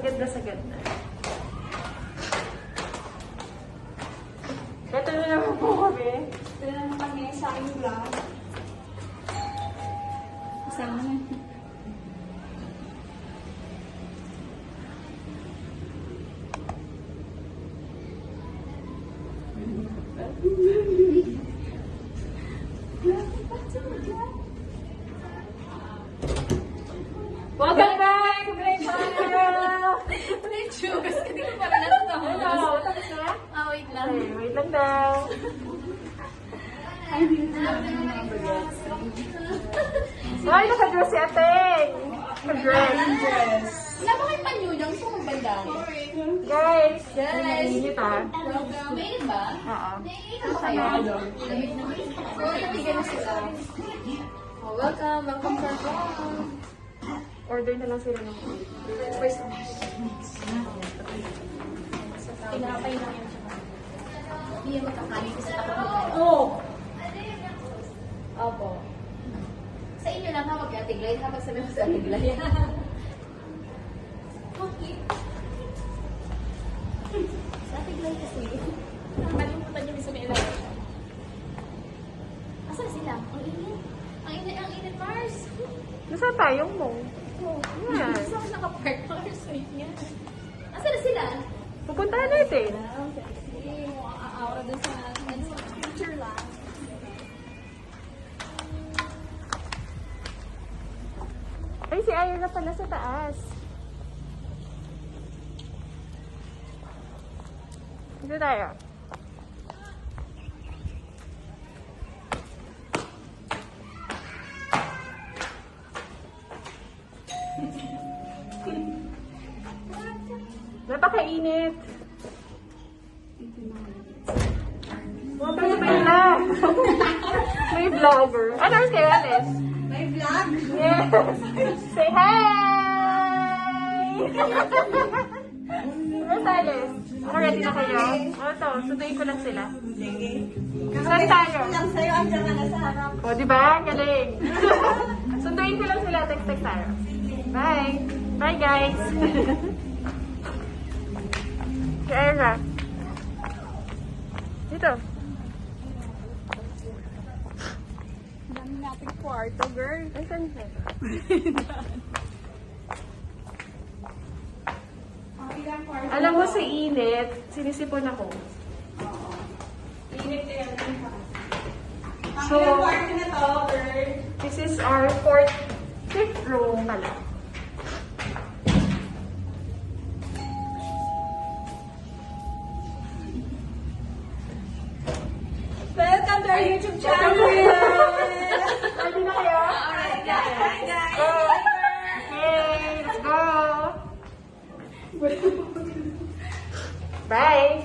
Ganda sa ganda. Ito na naman po kami. Ito na naman kami sa aking vlog. Kasama na. Welcome back! Great channel! Medyo, kasi hindi ko pa rin natatawa. Hello, tapos na? Ah, wait lang. Okay, wait lang daw. Ay, hindi ko lang mga bagets. Ay, nakadress si Ateng! Nakadress. Wala ba kayo panyudang sa mga banda? Guys! Guys! Init ah. Mainit ba? Oo. Ano kayo? Lamig na. So, natigan na sila. Oh, welcome. Welcome sa vlog. Order na lang sila ng food. First tinapay lang yun siya. Hindi yan magkakanin kasi takot mo tayo. Oh! Opo. Sa inyo lang ha, mag-atiglay. Habang sabi mo sa atiglay. Okay. Sa atiglay kasi. Nakalimutan niyo sa may ilan. Asan sila? Ang init. Ang init, Mars. Nasaan tayong mo? Oh, Yan. gusto ko naka-park, Mars. Wait nga. Asan na sila? Pupuntahan natin. Sexy. Aura dun sa picture lang. Ay, si Aya na pala sa taas. Dito tayo. Napakainit. Huwag ka naman na. May vlogger. Ano oras kayo, Alice? May vlog? Yes. Say hi! Where's Alice? Ako ready na kayo? O, ito. Sunduin ko lang sila. Sige. Saan tayo? Lang sa'yo, andyan ka na sa harap. O, di ba? Galing. Sunduin ko lang sila. Text tayo. Bye. Bye, guys. Si Ira. Dito. Dami nating kwarto, girl. Asan siya? Ilang kwarto? Alam mo, sa init, sinisipon ako. Init na yan. So, Ilang kwarto na to, girl? this is our fifth room pala. Welcome to our YouTube channel! Ready na kayo? Alright, guys. Go! Okay, let's go! Bye!